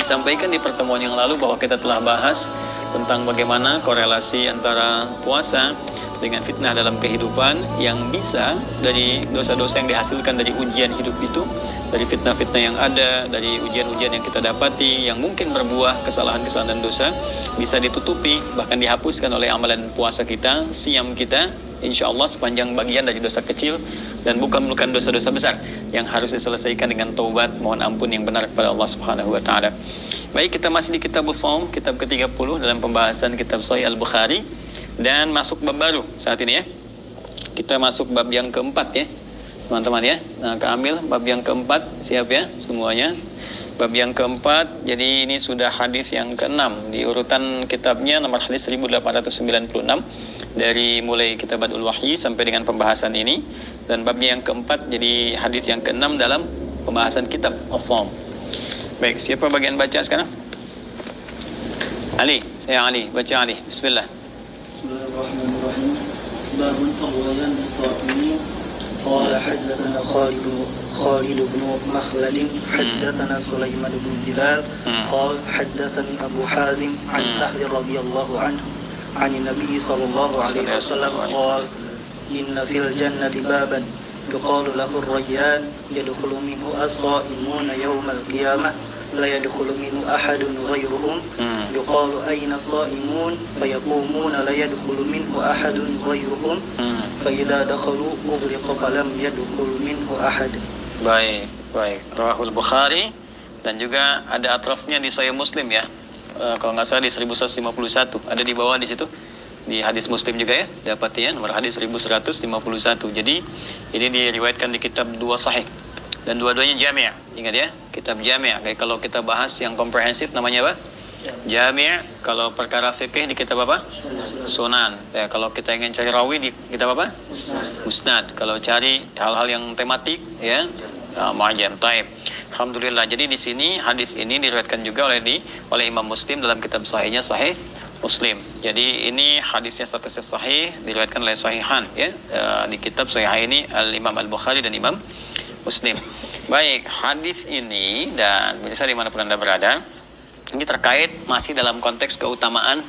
disampaikan di pertemuan yang lalu bahwa kita telah bahas tentang bagaimana korelasi antara puasa dengan fitnah dalam kehidupan yang bisa dari dosa-dosa yang dihasilkan dari ujian hidup itu, dari fitnah-fitnah yang ada, dari ujian-ujian yang kita dapati yang mungkin berbuah kesalahan-kesalahan dan dosa, bisa ditutupi bahkan dihapuskan oleh amalan puasa kita, siam kita, insya Allah sepanjang bagian dari dosa kecil dan bukan dosa-dosa besar yang harus diselesaikan dengan taubat, mohon ampun yang benar kepada Allah Subhanahu wa taala. Baik, kita masih di Kitabus Shaum, kitab ke-30 dalam pembahasan kitab Sahih Al-Bukhari dan masuk bab baru saat ini ya. Kita masuk bab yang keempat ya, teman-teman ya. Nah, keambil bab yang keempat, siap ya semuanya. Bab yang keempat, jadi ini sudah hadis yang ke-6 di urutan kitabnya, nomor hadis 1896 dari mulai Kitabatul Wahyi sampai dengan pembahasan ini, dan babnya yang keempat jadi hadis yang ke-6 dalam pembahasan kitab As-Shaum. Baik, siapa bagian baca sekarang? Ali, saya Ali, baca Ali. Bismillah. Bismillahirrahmanirrahim. Babun awwalan bis-sha'imin. قال حدثنا خالد بن مخلد حدثنا سليمان بن بلال قال حدثني أبو حازم عن سهل رضي الله عنه عن النبي صلى الله عليه وسلم قال إن في الجنة بابا يقال له الريان يدخل منه الصائمون يوم القيامة لا يدخل منه أحد غيرهم يقال أين الصائمون فيقومون لا يدخل منه أحد غيرهم فإذا دخلوا أغلق فلم يدخل منه أحد. Baik. Rawahul Bukhari dan juga ada atrafnya di Sahih Muslim ya. Kalau nggak salah di 1151 ada di bawah di situ. Di hadis Muslim juga ya, dapatnya nomor hadis 1151. Jadi ini diriwayatkan di kitab dua sahih dan dua-duanya jami'. Ingat ya, kitab jami'. Kayak kalau kita bahas yang komprehensif namanya apa? Jami'. Kalau perkara fikih di kitab apa? Sunan. Ya, kalau kita ingin cari rawi di kitab apa? Musnad. Kalau cari hal-hal yang tematik ya, Mu'jam. Taib. Alhamdulillah. Jadi di sini hadis ini diriwayatkan juga oleh Imam Muslim dalam kitab sahihnya Sahih Muslim. Jadi ini hadisnya statusnya sahih, diriwayatkan oleh Sahihan ya. Di kitab Sahih ini Al-Imam Al-Bukhari dan Imam Muslim. Baik, hadis ini dan bisa dimanapun Anda berada, ini terkait masih dalam konteks keutamaan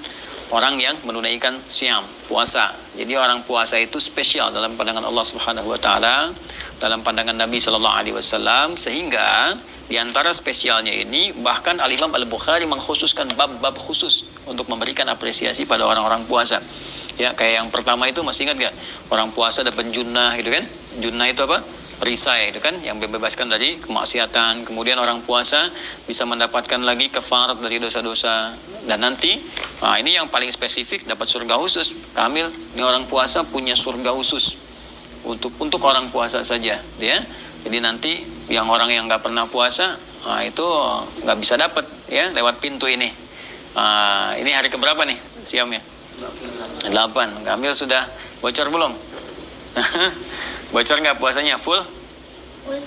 orang yang menunaikan siam, puasa. Jadi orang puasa itu spesial dalam pandangan Allah Subhanahu wa taala, dalam pandangan Nabi sallallahu alaihi wasallam, sehingga di antara spesialnya ini bahkan Al-Imam Al-Bukhari mengkhususkan bab-bab khusus untuk memberikan apresiasi pada orang-orang puasa. Ya, kayak yang pertama itu masih ingat gak? Orang puasa dapat junnah gitu kan? Junnah itu apa? Perisai itu kan, yang membebaskan dari kemaksiatan. Kemudian orang puasa bisa mendapatkan lagi kafarat dari dosa-dosa. Dan nanti, nah ini yang paling spesifik, dapat surga khusus. Kamil, ini orang puasa punya surga khusus untuk orang puasa saja, ya. Jadi nanti yang orang yang nggak pernah puasa, nah itu nggak bisa dapat, ya, lewat pintu ini. Ini hari keberapa nih siamnya? 8. Kamil sudah bocor belum? Bocor nggak puasanya? Full,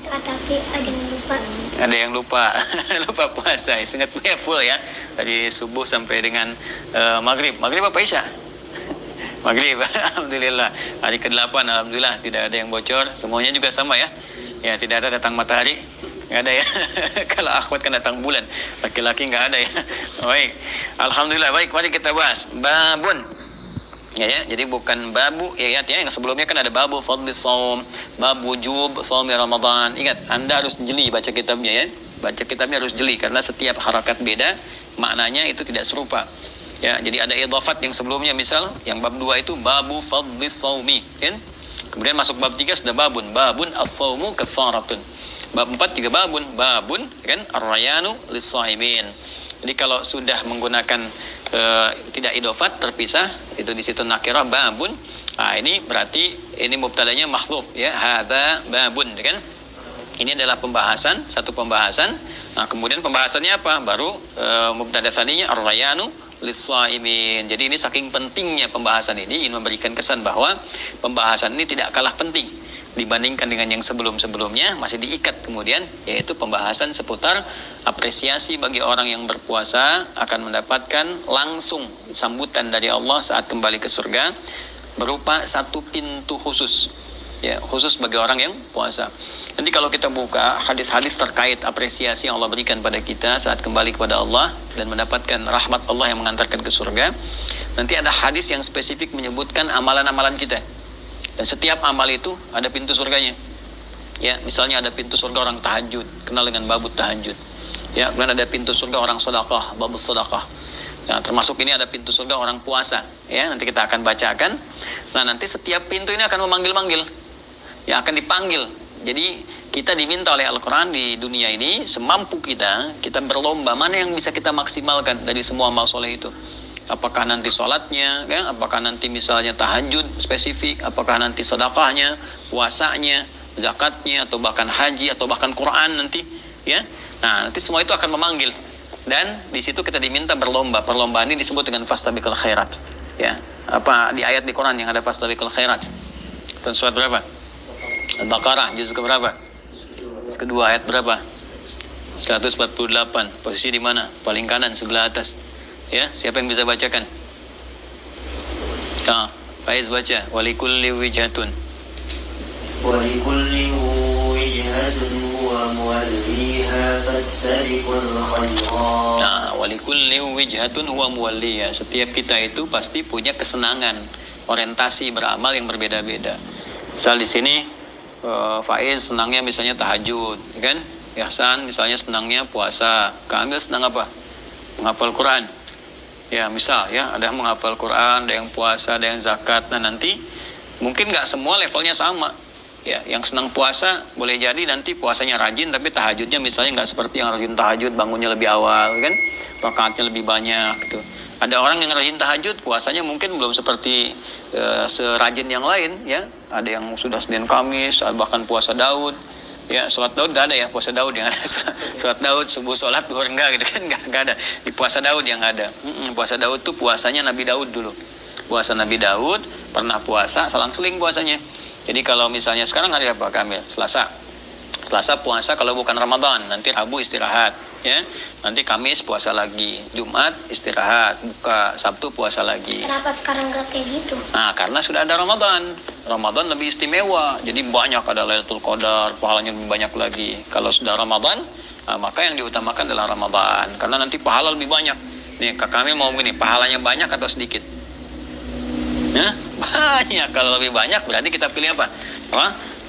tapi ada yang lupa. Ada yang lupa. Lupa puasa. Ingat ya, full ya. Dari subuh sampai dengan maghrib. Maghrib apa Isya? Maghrib. Alhamdulillah. Hari ke-8 alhamdulillah tidak ada yang bocor. Semuanya juga sama ya. Ya, tidak ada datang matahari. Nggak ada ya. Kalau akhwat kan datang bulan. Laki-laki nggak ada ya. Baik. Alhamdulillah. Baik, mari kita bahas babun. Ya, jadi bukan babu ya, yang sebelumnya kan ada babu fadlis shaum, babu wujub shaumi Ramadan. Ingat, Anda harus jeli baca kitabnya ya. Baca kitabnya harus jeli karena setiap harakat beda, maknanya itu tidak serupa. Ya, jadi ada idhafat yang sebelumnya, misal yang bab 2 itu babu fadlis shaumi, kan? Kemudian masuk bab 3 sudah babun as-shaumu kafaratun. Bab 4 juga babun kan, ar-rayanu lis-shaimin. Jadi kalau sudah menggunakan tidak idofat, terpisah, itu di situ nakirah babun. Nah, ini berarti ini mubtadanya mahdzuf ya, hadza babun kan. Ini adalah pembahasan, satu pembahasan. Nah, kemudian pembahasannya apa? Baru mubtada tsaninya ar-rayanu lis-shaimin. Jadi ini saking pentingnya pembahasan ini, ingin memberikan kesan bahwa pembahasan ini tidak kalah penting dibandingkan dengan yang sebelum-sebelumnya, masih diikat kemudian, yaitu pembahasan seputar apresiasi bagi orang yang berpuasa akan mendapatkan langsung sambutan dari Allah saat kembali ke surga berupa satu pintu khusus, ya, khusus bagi orang yang puasa. Nanti kalau kita buka hadis-hadis terkait apresiasi yang Allah berikan pada kita saat kembali kepada Allah dan mendapatkan rahmat Allah yang mengantarkan ke surga, nanti ada hadis yang spesifik menyebutkan amalan-amalan kita. Dan setiap amal itu ada pintu surganya. Ya, misalnya ada pintu surga orang tahajud, kenal dengan babut tahajud. Ya, kemudian ada pintu surga orang sedekah, babut sedekah. Ya, termasuk ini ada pintu surga orang puasa. Ya, nanti kita akan bacakan. Nah, nanti setiap pintu ini akan memanggil-manggil. Ya, akan dipanggil. Jadi kita diminta oleh Al-Quran di dunia ini semampu kita berlomba mana yang bisa kita maksimalkan dari semua amal soleh itu. Apakah nanti sholatnya, ya? Apakah nanti misalnya tahajud spesifik, apakah nanti sedekahnya, puasanya, zakatnya, atau bahkan haji, atau bahkan Quran nanti, ya. Nah, nanti semua itu akan memanggil. Dan di situ kita diminta berlomba. Perlombaan ini disebut dengan fastabiqul khairat. Ya, apa di ayat di Quran yang ada fastabiqul khairat? Dan surat berapa? Al-Baqarah juz keberapa? Kedua, ayat berapa? 148. Posisi di mana? Paling kanan sebelah atas. Ya, siapa yang bisa bacakan? Faiz baca. Walikulli wijhatun. Walikulli wijhatun huwa muwalliha fastabiqul khairat. Walikulli wijhatun huwa muwalliha. Setiap kita itu pasti punya kesenangan, orientasi beramal yang berbeda-beda. Misal di sini Faiz senangnya misalnya tahajud, kan? Ihsan misalnya senangnya puasa. Kamil senang apa? Menghafal Quran. Ya, misal ya, ada yang menghafal Quran, ada yang puasa, ada yang zakat. Nah, nanti mungkin nggak semua levelnya sama. Ya, yang senang puasa boleh jadi nanti puasanya rajin, tapi tahajudnya misalnya nggak seperti yang rajin tahajud, bangunnya lebih awal, kan? Rakaatnya lebih banyak gitu. Ada orang yang rajin tahajud, puasanya mungkin belum seperti serajin yang lain, ya. Ada yang sudah Senin Kamis, bahkan puasa Daud, ya. Sholat Daud nggak ada ya, puasa Daud yang ada. Sholat Daud subuh, sholat duhur enggak gitu kan, nggak ada. Di puasa Daud yang ada. Puasa Daud tuh puasanya Nabi Daud dulu. Puasa Nabi Daud pernah puasa, selang-seling puasanya. Jadi kalau misalnya sekarang hari apa Kamil? Selasa puasa kalau bukan Ramadan, nanti Rabu istirahat, ya. Nanti Kamis puasa lagi, Jumat istirahat, buka, Sabtu puasa lagi. Kenapa sekarang nggak kayak gitu? Nah, karena sudah ada Ramadan. Ramadan lebih istimewa, jadi banyak, ada Lailatul Qadar, pahalanya lebih banyak lagi. Kalau sudah Ramadan, maka yang diutamakan adalah Ramadan, karena nanti pahala lebih banyak. Nih, Kak Kamil mau begini, pahalanya banyak atau sedikit? Banyak. Kalau lebih banyak berarti kita pilih apa?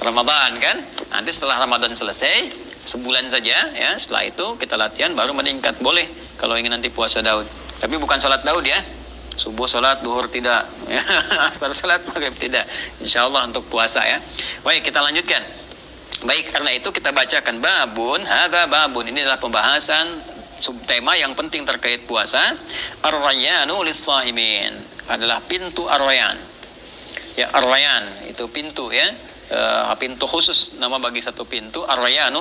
Ramadan, kan? Nanti setelah Ramadan selesai, sebulan saja, ya. Setelah itu kita latihan baru meningkat. Boleh kalau ingin nanti puasa Daud. Tapi bukan sholat Daud ya. Subuh sholat, duhur tidak. Asar sholat, maghrib tidak. Insya Allah untuk puasa ya. Baik, kita lanjutkan. Baik, karena itu kita bacakan babun, hadza babun. Ini adalah pembahasan subtema yang penting terkait puasa. Ar-rayyanu lis-shaimin. Adalah pintu ar-rayyan. Ya, ar-rayyan itu pintu ya. Pintu khusus nama bagi satu pintu, ar-rayyan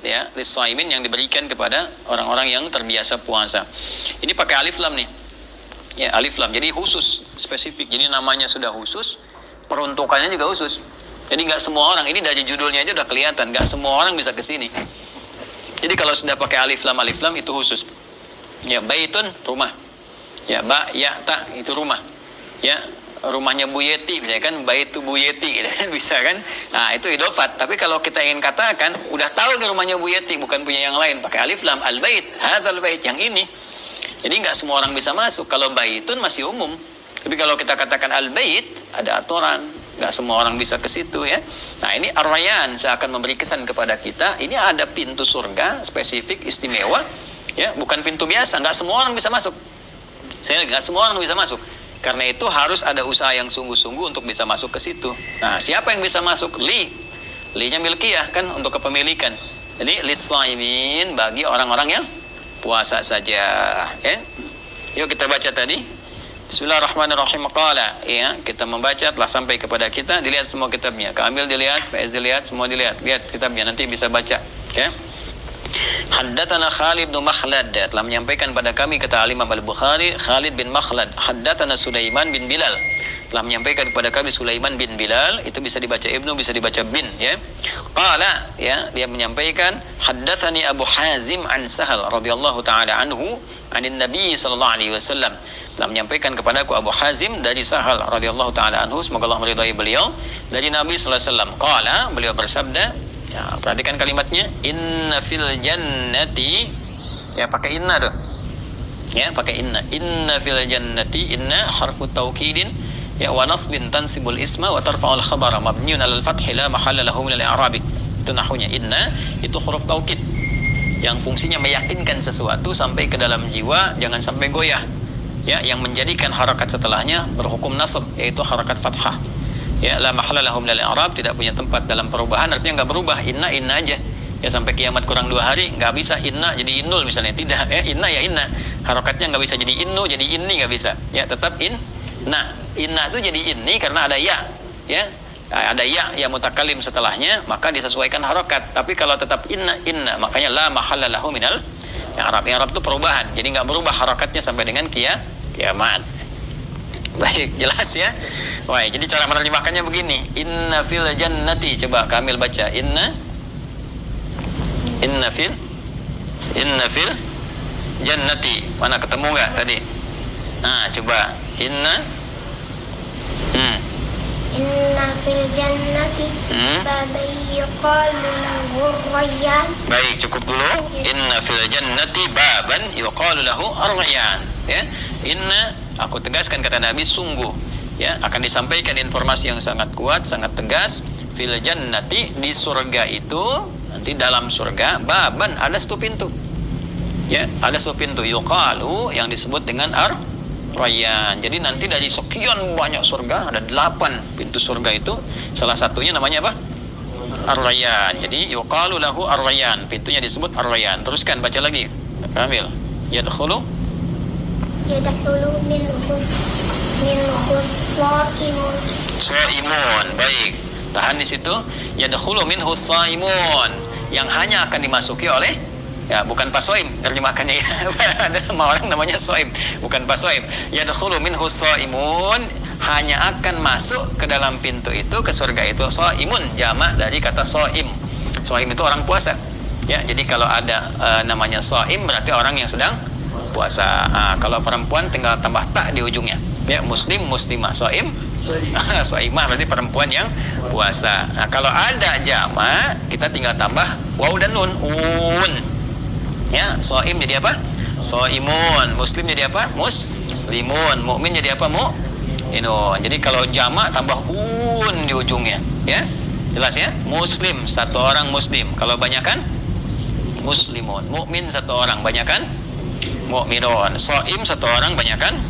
ya, lis-shaimin yang diberikan kepada orang-orang yang terbiasa puasa. Ini pakai alif lam nih. Ya, alif lam. Jadi khusus, spesifik. Jadi namanya sudah khusus, peruntukannya juga khusus. Jadi nggak semua orang, ini dari judulnya aja udah kelihatan, nggak semua orang bisa ke sini. Jadi kalau sudah pakai alif lam itu khusus. Ya, baitun rumah. Ya, ba, ya, ta itu rumah. Ya, rumahnya Bu Yeti, misalnya kan, baitu Bu Yeti, gitu kan, bisa kan? Nah, itu idofat. Tapi kalau kita ingin katakan, udah tahu nih rumahnya Bu Yeti, bukan punya yang lain, pakai alif lam, al-bait, hadzal bait, yang ini. Jadi nggak semua orang bisa masuk. Kalau baitun masih umum. Tapi kalau kita katakan al-bait, ada aturan. Nggak semua orang bisa ke situ ya. Nah, ini ar-rayyan, saya akan memberi kesan kepada kita. Ini ada pintu surga spesifik, istimewa, ya, bukan pintu biasa. Nggak semua orang bisa masuk. Saya nggak semua orang bisa masuk. Karena itu harus ada usaha yang sungguh-sungguh untuk bisa masuk ke situ. Nah, siapa yang bisa masuk? Li-nya milkiyah kan, untuk kepemilikan. Jadi lis-shaimin, bagi orang-orang yang puasa saja. Ya. Yuk kita baca tadi. Bismillahirrahmanirrahim. Qala, ya, kita membaca telah sampai kepada kita. Dilihat semua kitabnya. Kamil dilihat, Faiz dilihat, semua dilihat. Lihat kitabnya, nanti bisa baca. Ya. Haddatsana Khalid bin Makhlad, telah menyampaikan pada kami, kata Imam Al-Bukhari, Khalid bin Makhlad. Haddatsana Sulaiman bin Bilal, telah menyampaikan kepada kami Sulaiman bin Bilal. Itu bisa dibaca ibnu, bisa dibaca bin, ya. Qala, ya, dia menyampaikan, haddatsani Abu Hazim an Sahal radhiyallahu taala anhu anin Nabi sallallahu alaihi wasallam. Telah menyampaikan kepadaku Abu Hazim dari Sahal radhiyallahu taala anhu, semoga Allah meridai beliau, dari Nabi sallallahu alaihi wasallam. Qala, beliau bersabda, Ya, perhatikan kalimatnya, inna fil jannati. Ya, pakai inna tuh. Ya, pakai inna. Inna fil jannati, inna harfu taukidin ya wa nasbin tansibul isma wa tarfa'ul khabara mabniun 'alal fathi la mahalla lahu min al-i'rabi. Itu nahwunya. Inna itu huruf taukid yang fungsinya meyakinkan sesuatu sampai ke dalam jiwa, jangan sampai goyah. Ya, yang menjadikan harakat setelahnya berhukum nasab, yaitu harakat fathah. Ya, la mahalla lahu min al-i'rab, tidak punya tempat dalam perubahan, artinya enggak berubah. Inna inna aja. Ya, sampai kiamat kurang 2 hari nggak bisa inna jadi innul misalnya, tidak ya, inna ya inna, harokatnya nggak bisa jadi innu jadi inni, nggak bisa ya, tetap inna itu jadi inni karena ada ya, ada ya mutakalim setelahnya, maka disesuaikan harokat. Tapi kalau tetap inna makanya la mahalla lahu minal i'rab. I'rab itu perubahan, jadi nggak berubah harokatnya sampai dengan kiamat. Baik, jelas ya. Wah, jadi cara menerjemahkannya begini, inna fil jannati, coba Kamil baca, Inna fil jannati. Mana ketemu nggak tadi? Nah, coba inna fil jannati baban yuqalu lahu ar-rayyan. Baik, cukup dulu. Inna fil jannati baban yuqalu lahu ar-rayyan. Ya, inna, aku tegaskan kata Nabi, sungguh ya akan disampaikan informasi yang sangat kuat, sangat tegas. Fil jannati, di surga itu, nanti dalam surga, baban, ada satu pintu. Ya, ada satu pintu, yuqalu, yang disebut dengan ar-rayyan. Jadi nanti dari sekian banyak surga ada 8 pintu surga itu, salah satunya namanya apa? Ar-rayyan. Jadi yuqalu lahu ar-rayyan, pintunya disebut ar-rayyan. Teruskan baca lagi, Kamil. Yadkhulu minhu shaimun. Baik, tahan di situ. Yadkhulu minhu shaimun, yang hanya akan dimasuki oleh, ya bukan pasoim terjemahkannya ya. Ada nama orang namanya soim, bukan pasoim. Yadkhulu minhu shaimun, hanya akan masuk ke dalam pintu itu, ke surga itu. Shaimun jamak dari kata soim. Soim itu orang puasa. Ya, jadi kalau ada namanya soim berarti orang yang sedang puasa. Kalau perempuan tinggal tambah tak di ujungnya. Ya, muslim, muslimah, soim, soimah berarti perempuan yang puasa. Nah, kalau ada jamak kita tinggal tambah waw dan nun, ya, soim jadi apa? Soimun. Muslim jadi apa? Muslimun. Mukmin jadi apa? Mu'minun. Jadi kalau jamak tambah di ujungnya, ya, jelas ya. Muslim, satu orang muslim. Kalau banyakan muslimun. Mukmin satu orang, banyakan mu'minun. Soim satu orang, banyakan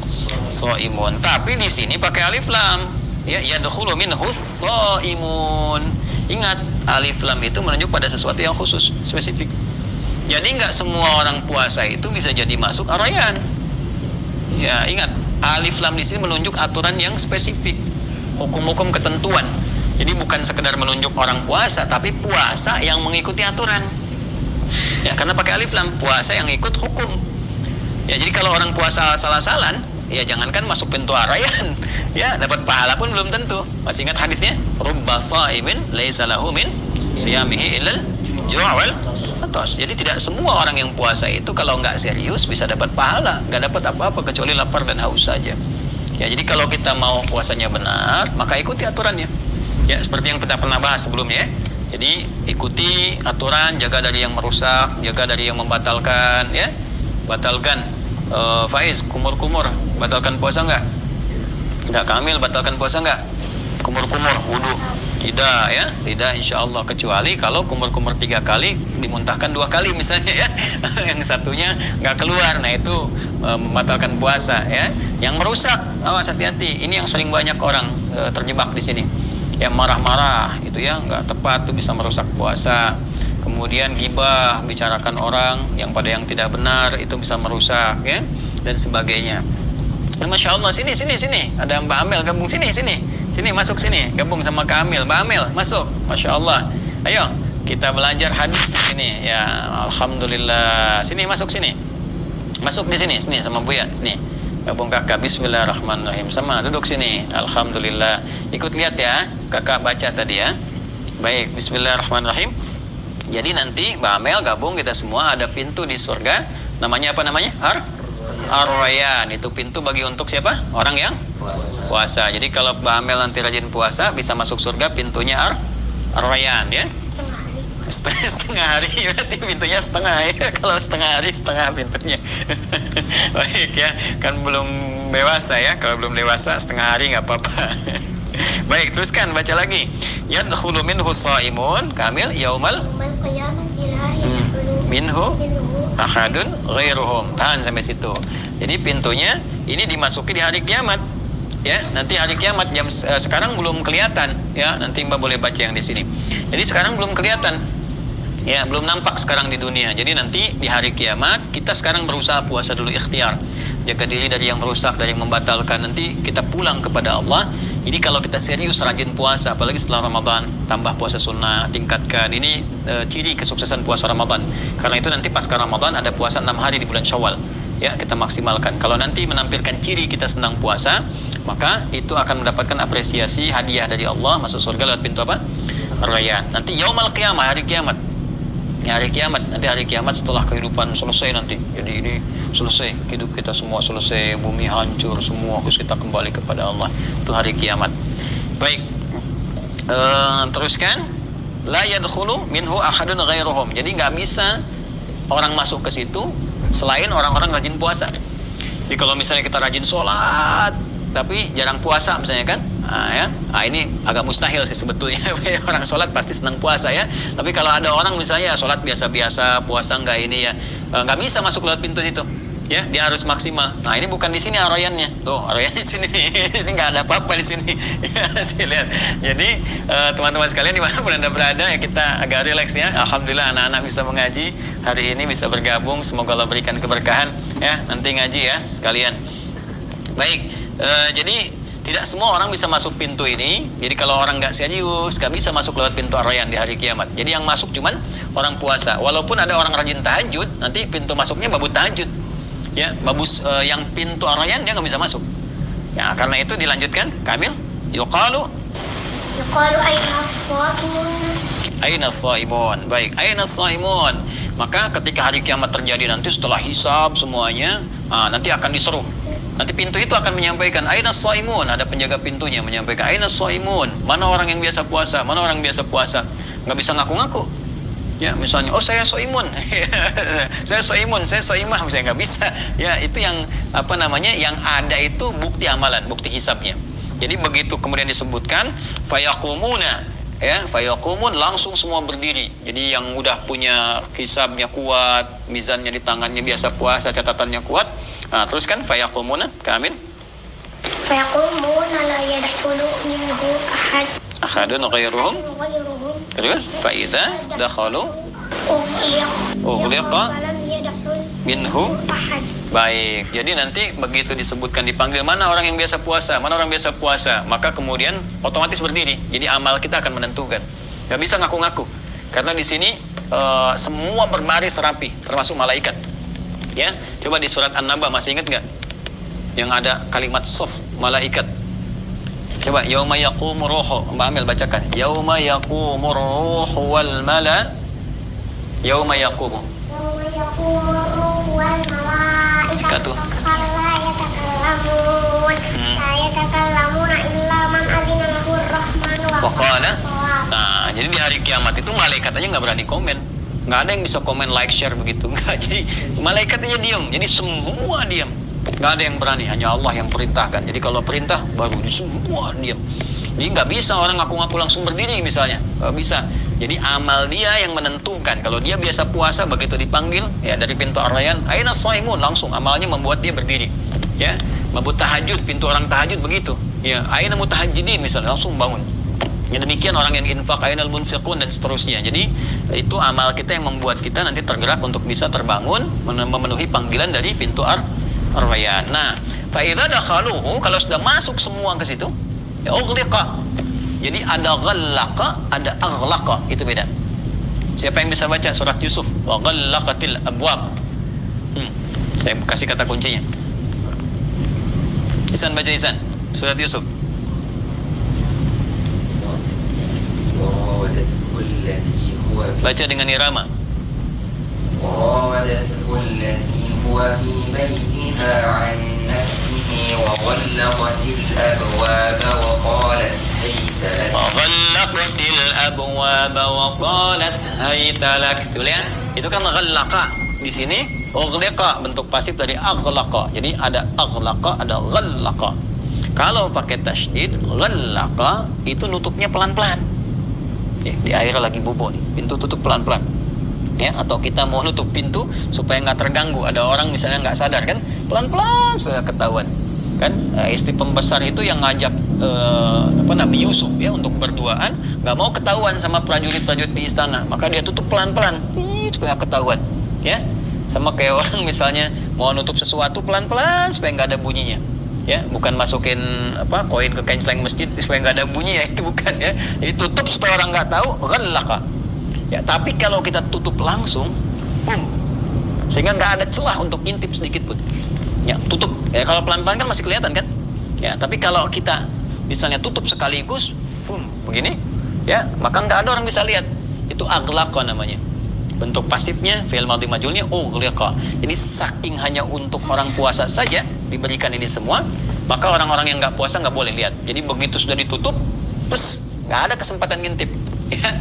soimun. Tapi di sini pakai alif lam. Ya, yadkhulu minhus shaimun. Ingat, alif lam itu menunjuk pada sesuatu yang khusus, spesifik. Jadi nggak semua orang puasa itu bisa jadi masuk ar-rayyan. Ya, ingat, alif lam di sini menunjuk aturan yang spesifik, hukum-hukum ketentuan. Jadi bukan sekedar menunjuk orang puasa, tapi puasa yang mengikuti aturan. Ya, karena pakai alif lam, puasa yang ikut hukum. Ya, jadi kalau orang puasa salah-salan, ya jangankan masuk pintu ar-rayyan, ya dapat pahala pun belum tentu. Masih ingat hadisnya? Rubba shaimin laisa lahu min siyamihi illal ju' wal atas. Jadi tidak semua orang yang puasa itu kalau nggak serius bisa dapat pahala, nggak dapat apa-apa kecuali lapar dan haus saja. Ya, jadi kalau kita mau puasanya benar, maka ikuti aturannya. Ya, seperti yang kita pernah bahas sebelumnya. Jadi ikuti aturan, jaga dari yang merusak, jaga dari yang membatalkan, ya. Batalkan. Faiz, kumur-kumur, batalkan puasa enggak? Enggak. Kamil, batalkan puasa enggak? Kumur-kumur, wudu. Tidak, ya, tidak, insya Allah, kecuali kalau kumur-kumur 3 kali dimuntahkan 2 kali misalnya, ya. Yang satunya nggak keluar, nah itu membatalkan puasa, ya. Yang merusak, awas, hati-hati. Ini yang sering banyak orang terjebak di sini. Yang marah-marah itu, ya, nggak tepat, tuh bisa merusak puasa. Kemudian ghibah, bicarakan orang yang pada yang tidak benar, itu bisa merusak, ya, dan sebagainya. Dan Masya Allah, sini, ada Mbak Amel gabung, sini, masuk sini, gabung sama Kak Amel. Mbak Amel, masuk, Masya Allah. Ayo, kita belajar hadis ini, ya, Alhamdulillah. Sini, masuk sini, masuk di sini sama Buya, sini. Gabung kakak, bismillahirrahmanirrahim. Sama, duduk sini, Alhamdulillah. Ikut lihat ya, kakak baca tadi ya. Baik, bismillahirrahmanirrahim. Jadi nanti Mbak Amel gabung, kita semua ada pintu di surga. Namanya apa namanya? Ar-rayyan. Itu pintu bagi untuk siapa? Orang yang puasa. Jadi kalau Mbak Amel nanti rajin puasa, bisa masuk surga pintunya ar-rayyan, ya. setengah hari berarti pintunya setengah ya. Kalau setengah hari setengah pintunya. Baik ya, kan belum dewasa ya. Kalau belum dewasa setengah hari nggak apa-apa. Baik, teruskan baca lagi. Yadkhulu minhu shaimun kamil yaumal Yaumal qiyamati la yadkhulu minhu minhu ahadun ghairuhum. Tahan sampai situ. Jadi pintunya ini dimasuki di hari kiamat. Ya, nanti hari kiamat sekarang belum kelihatan ya. Nanti Mbak boleh baca yang di sini. Jadi sekarang belum kelihatan. Ya, belum nampak sekarang di dunia. Jadi nanti di hari kiamat kita sekarang berusaha puasa dulu, ikhtiar. Jaga diri dari yang merusak, dari yang membatalkan. Nanti kita pulang kepada Allah. Jadi kalau kita serius rajin puasa, apalagi setelah Ramadan, tambah puasa sunnah, tingkatkan. Ini ciri kesuksesan puasa Ramadan. Karena itu nanti pasca Ramadan ada puasa 6 hari di bulan Syawal. Ya, kita maksimalkan. Kalau nanti menampilkan ciri kita senang puasa, maka itu akan mendapatkan apresiasi, hadiah dari Allah, masuk surga lewat pintu apa? Rayyan. Nanti yaumal qiyamah, hari kiamat. Ya, hari kiamat, nanti hari kiamat setelah kehidupan selesai nanti. Jadi ini selesai, hidup kita semua selesai, bumi hancur semua, terus kita kembali kepada Allah. Itu hari kiamat. Baik. Teruskan. La yadkhulu minhu ahadun ghairuhum. Jadi nggak bisa orang masuk ke situ selain orang-orang rajin puasa. Jadi kalau misalnya kita rajin sholat tapi jarang puasa misalnya kan, ini agak mustahil sih sebetulnya. Orang sholat pasti senang puasa ya. Tapi kalau ada orang misalnya sholat biasa-biasa, puasa enggak ini ya, nggak bisa masuk lewat pintu itu. Ya, dia harus maksimal. Nah, ini bukan di sini aroyannya. Tuh, aroyan di sini. Ini nggak ada apa-apa di sini. Ya, saya lihat. Jadi, teman-teman sekalian dimanapun Anda berada, ya kita agak rileks ya. Alhamdulillah anak-anak bisa mengaji. Hari ini bisa bergabung. Semoga Allah berikan keberkahan. Ya, nanti ngaji ya sekalian. Baik, jadi tidak semua orang bisa masuk pintu ini. Jadi kalau orang nggak serius, nggak bisa masuk lewat pintu aroyan di hari kiamat. Jadi yang masuk cuman orang puasa. Walaupun ada orang rajin tahajud, nanti pintu masuknya babu tahajud. Ya, babus yang pintu aroyan dia nggak bisa masuk. Ya, karena itu dilanjutkan, Kamil. Yuqalu aina as-shaimun. Aina as-shaimun. Baik, aina as-shaimun. Maka ketika hari kiamat terjadi nanti setelah hisab semuanya, nanti akan diseru. Nanti pintu itu akan menyampaikan aina as-shaimun, ada penjaga pintunya menyampaikan aina as-shaimun. Mana orang yang biasa puasa? Mana orang biasa puasa? Nggak bisa ngaku-ngaku. Ya, misalnya, oh saya soimun, saya soimun, saya soimah, misalnya nggak bisa. Ya, itu yang yang ada itu bukti amalan, bukti hisabnya. Jadi begitu kemudian disebutkan, fayakumuna, ya, fayakumun langsung semua berdiri. Jadi yang udah punya hisabnya kuat, mizannya di tangannya biasa puasa, catatannya kuat. Nah, terus kan fayakumuna, Kamil. Fayakumuna la yadkhulu minhu Ahadun ghairuhum. Terus faida dakhalu ughliqa minhu. Baik, jadi nanti begitu disebutkan dipanggil mana orang yang biasa puasa, mana orang biasa puasa, maka kemudian otomatis berdiri. Jadi amal kita akan menentukan. Gak bisa ngaku-ngaku. Karena di sini semua berbaris rapi, termasuk malaikat. Ya, coba di surat An-Naba masih ingat nggak? Yang ada kalimat sof malaikat. Coba yauma yaqumur ruhu, Mbak Amel bacakan. Yauma yaqumur ruhu wal mala. Yauma yaqumu. Yauma yaqumur ruhu wal malaikatu la yatakallamun. La yatakallamuna illa man adzina lahu ar-rahmanu wa qala. Nah, jadi di hari kiamat itu malaikat aja nggak berani komen. Nggak ada yang bisa komen, like, share begitu. Nggak. Jadi malaikat aja diam. Jadi semua diam. Nggak ada yang berani, hanya Allah yang perintahkan. Jadi kalau perintah baru semua diam. Jadi nggak bisa orang ngaku-ngaku langsung berdiri misalnya, nggak bisa. Jadi amal dia yang menentukan. Kalau dia biasa puasa, begitu dipanggil ya dari pintu ar-rayyan, aina shaimun, langsung amalnya membuat dia berdiri. Ya, mabut tahajud, pintu orang tahajud begitu. Ya, aina mutahajjidin misalnya, langsung bangun. Ya, demikian orang yang infak, ainal munfiqun dan seterusnya. Jadi itu amal kita yang membuat kita nanti tergerak untuk bisa terbangun memenuhi panggilan dari pintu ar-rayyan. Nah, fa idza dakhaluhu, kalau sudah masuk semua ke situ, ya ughliqa. Jadi ada ghallaqa, ada aghlaqa, itu beda. Siapa yang bisa baca surat Yusuf? Wa ghallaqatil abwab. Saya kasih kata kuncinya. Isan baca Isan, surat Yusuf. Baca dengan irama. وراودته التي هو في بيتها عن نفسه وغلقت الأبواب وقالت هيت لك. وغلقت الأبواب وقالت هيت لك. Tuh lihat, itu kan ghallaqa. Di sini ughliqa bentuk pasif dari aghlaqa. Jadi ada aghlaqa, ada ghallaqa. Kalau pakai tasydid, ghallaqa itu nutupnya pelan-pelan. Ya, di akhir lagi bobo nih, pintu tutup pelan-pelan. Ya, atau kita mau nutup pintu supaya nggak terganggu. Ada orang misalnya nggak sadar kan, pelan-pelan supaya ketahuan. Kan istri pembesar itu yang ngajak Nabi Yusuf ya untuk berduaan, nggak mau ketahuan sama prajurit-prajurit di istana, maka dia tutup pelan-pelan supaya ketahuan. Ya, sama kayak orang misalnya mau nutup sesuatu pelan-pelan supaya nggak ada bunyinya. Ya, bukan masukin koin ke kenceleng masjid supaya nggak ada bunyi ya, itu bukan ya. Jadi tutup supaya orang nggak tahu, ghallaqa. Ya, tapi kalau kita tutup langsung, sehingga nggak ada celah untuk ngintip sedikit pun. Ya, tutup. Ya, kalau pelan-pelan kan masih kelihatan kan? Ya, tapi kalau kita misalnya tutup sekaligus, begini, ya, maka nggak ada orang bisa lihat. Itu aghlaqa namanya. Bentuk pasifnya fi'il madhi majhulnya ughliqa. Jadi saking hanya untuk orang puasa saja diberikan ini semua, maka orang-orang yang nggak puasa nggak boleh lihat. Jadi begitu sudah ditutup, terus nggak ada kesempatan ngintip. Ya.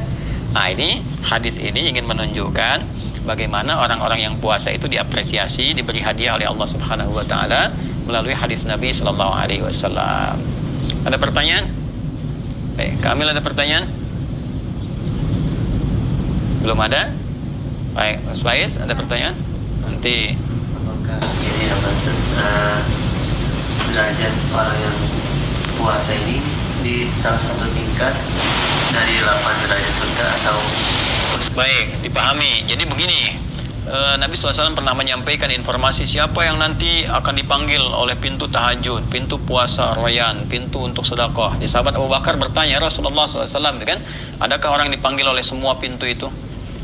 Nah, ini hadis ini ingin menunjukkan bagaimana orang-orang yang puasa itu diapresiasi, diberi hadiah oleh Allah Subhanahu wa taala melalui hadis Nabi sallallahu alaihi wasallam. Ada pertanyaan? Baik, Kamil ada pertanyaan? Belum ada? Baik, Mas Faiz ada pertanyaan? Nanti Apakah ini yang maksud derajat orang yang puasa ini di salah satu tingkat dari 8 derajat surga atau baik, dipahami. Jadi begini, Nabi SAW pernah menyampaikan informasi siapa yang nanti akan dipanggil oleh pintu tahajud, pintu puasa Rayyan, pintu untuk sedekah. Di sahabat Abu Bakar bertanya, Rasulullah SAW, kan, adakah orang yang dipanggil oleh semua pintu itu?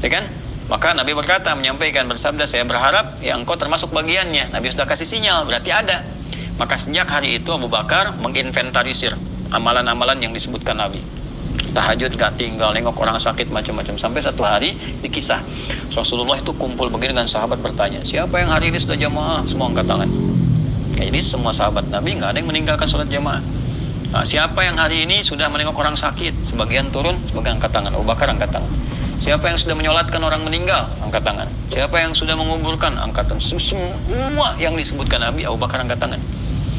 Ya kan? Maka Nabi berkata, menyampaikan, bersabda, saya berharap ya engkau termasuk bagiannya. Nabi sudah kasih sinyal, berarti ada. Maka sejak hari itu Abu Bakar menginventarisir amalan-amalan yang disebutkan Nabi. Tahajud gak tinggal, nengok orang sakit macam-macam. Sampai satu hari dikisah Rasulullah itu kumpul begini dengan sahabat bertanya, siapa yang hari ini sudah jamaah? Semua angkat tangan. Ya, jadi semua sahabat Nabi gak ada yang meninggalkan sholat jamaah. Nah, siapa yang hari ini sudah menengok orang sakit? Sebagian turun, sebagian angkat tangan. Abu Bakar angkat tangan. Siapa yang sudah menyolatkan orang meninggal? Angkat tangan. Siapa yang sudah menguburkan? Angkat tangan. Semua yang disebutkan Nabi, Abu Bakar angkat tangan.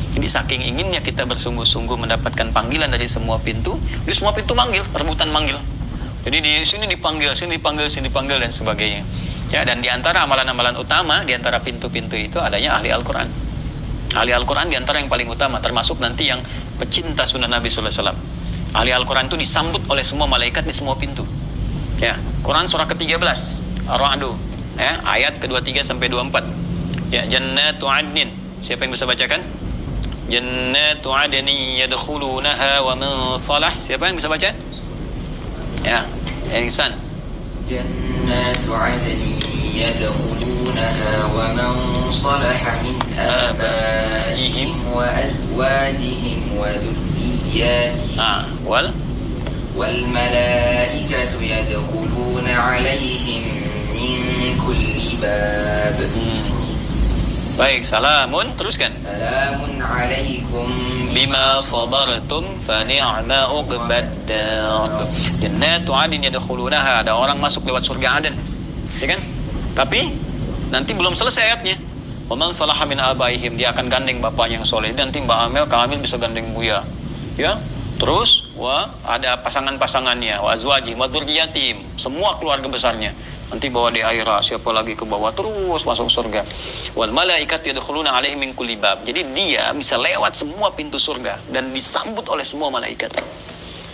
Jadi saking inginnya kita bersungguh-sungguh mendapatkan panggilan dari semua pintu, jadi semua pintu manggil, rebutan manggil. Jadi di sini dipanggil, sini dipanggil dan sebagainya. Ya, dan di antara amalan-amalan utama di antara pintu-pintu itu adanya ahli Al-Qur'an. Ahli Al-Qur'an di antara yang paling utama, termasuk nanti yang pecinta sunnah Nabi sallallahu alaihi wasallam. Ahli Al-Qur'an itu disambut oleh semua malaikat di semua pintu. Ya, Quran surah ke-13 Ar-Ra'd, ya, ayat ke-23 sampai 24. Ya, jannatu 'adnin. Siapa yang bisa bacakan? Jannatu 'adnin yadkhulunaha wa man salah. Siapa yang bisa baca? Ya, Ihsan. Jannatu 'adnin yadkhulunaha wa man salaha min abaihim wa azwajihim wa dhurriyyatihim. والملائكة يدخلون عليهم من كل باب. Baik, salamun, teruskan. Salamun alaikum bima sabartum fa ni'ma uqbad dar. Jannatu 'adnin yadkhulunaha, ada orang masuk lewat surga Aden. Ya kan? Tapi nanti belum selesai ayatnya. Wa man salaha min abaihim, dia akan gandeng bapaknya yang soleh. Nanti Mbak Amel, Kak Amil bisa gandeng Buya. Ya. Terus ada pasangan-pasangannya, wa azwaji wa dzurriyyatim, semua keluarga besarnya. Nanti bawa di akhirat, siapa lagi ke bawah terus masuk surga. Wal malaikatu yadkhuluna 'alaihim min kulli bab. Jadi dia bisa lewat semua pintu surga dan disambut oleh semua malaikat.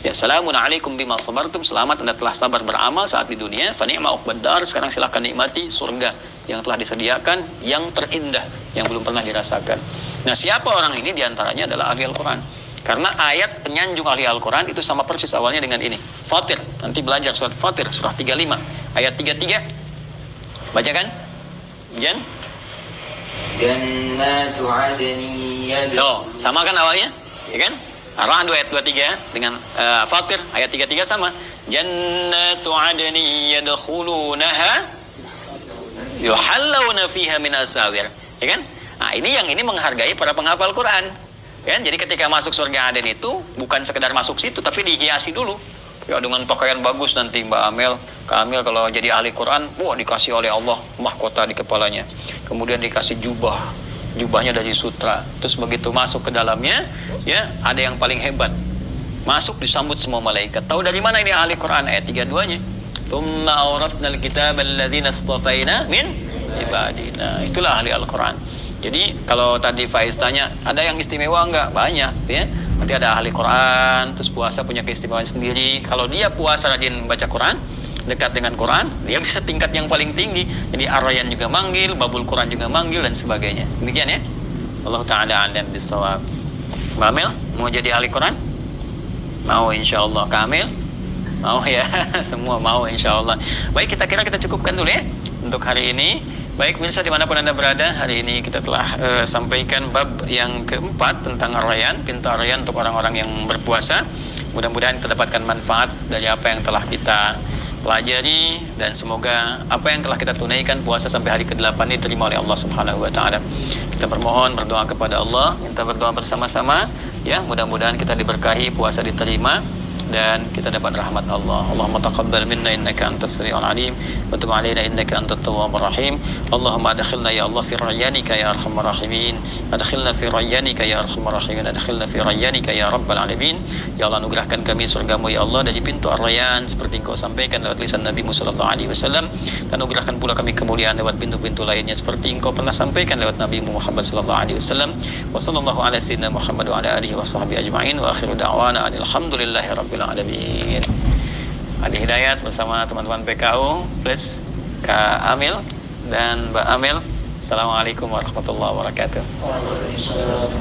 Ya, salamun alaikum bima sabartum, selamat Anda telah sabar beramal saat di dunia. Fa ni'ma uqbad dar, sekarang silakan nikmati surga yang telah disediakan, yang terindah, yang belum pernah dirasakan. Nah, siapa orang ini? Di antaranya adalah ahli Al-Qur'an. Karena ayat penyanjung ahli Al-Quran itu sama persis awalnya dengan ini. Fatir, nanti belajar surat Fatir, surah 35, ayat 33. Bacakan. Jan? Jannatu 'adnin Tuh, sama kan awalnya? Ya kan? Ar-Ra'd ayat 23 dengan Fatir, ayat 33 sama. Jannatu 'adnin yadkhulunaha yuhallawna fiha min asawir. Ya kan? Nah, ini menghargai para penghafal Quran. Ya, jadi ketika masuk surga Aden itu bukan sekedar masuk situ, tapi dihiasi dulu. Ya, dengan pakaian bagus nanti Kak Amel kalau jadi ahli Quran, wah dikasih oleh Allah mahkota di kepalanya. Kemudian dikasih jubahnya dari sutra. Terus begitu masuk ke dalamnya, ya ada yang paling hebat. Masuk disambut semua malaikat. Tahu dari mana ini ahli Quran? Ayat 32-nya. Tsumma awrathnal kitaba alladzina istafaina min ibadina. Itulah ahli Al-Quran. Jadi kalau tadi Faiz tanya, ada yang istimewa enggak? Banyak, ya. Nanti ada ahli Quran, terus puasa punya keistimewaan sendiri. Kalau dia puasa rajin baca Quran, dekat dengan Quran, dia bisa tingkat yang paling tinggi. Jadi Ar-Rayyan juga manggil, Babul Quran juga manggil dan sebagainya. Demikian ya. Allah taala a'lam bissawab. Mbak Amel mau jadi ahli Quran? Mau insyaallah. Kamil? Mau ya. Semua mau insyaallah. Baik, kita cukupkan dulu ya untuk hari ini. Baik pemirsa dimanapun Anda berada, hari ini kita telah sampaikan bab yang keempat tentang Ar-Rayyan, pintu Ar-Rayyan untuk orang-orang yang berpuasa. Mudah-mudahan kita dapatkan manfaat dari apa yang telah kita pelajari, dan semoga apa yang telah kita tunaikan puasa sampai hari ke-8 ini diterima oleh Allah Subhanahu wa taala. Kita bermohon, berdoa kepada Allah, kita berdoa bersama-sama ya, mudah-mudahan kita diberkahi, puasa diterima dan kita dapat rahmat Allah. Allahumma taqabbal minna innaka antas samiul alim wa tub alaina innaka antat tawwabur rahim. Allahumma adkhilna ya Allah fi rayyanika ya arhamar rahimin. Adkhilna fi rayyanika ya arhamar rahimin. Adkhilna fi rayyanika ya rabbal alamin. Ya Allah, anugerahkan kami surgamu ya Allah dari pintu Ar-Rayyan seperti Engkau sampaikan lewat lisan Nabi sallallahu alaihi wasallam. Dan anugerahkan pula kami kemuliaan lewat pintu-pintu lainnya seperti Engkau pernah sampaikan lewat Nabi Muhammad sallallahu alaihi wasallam. Wa sallallahu ala sayyidina Muhammad wa ala alihi wa sahbihi ajma'in wa akhiru da'wana alhamdulillahi rabbil alamin. Adi Hidayat bersama teman-teman PKU plus Kak Amil dan Mbak Amil. Assalamualaikum warahmatullahi wabarakatuh. Waalaikumsalam.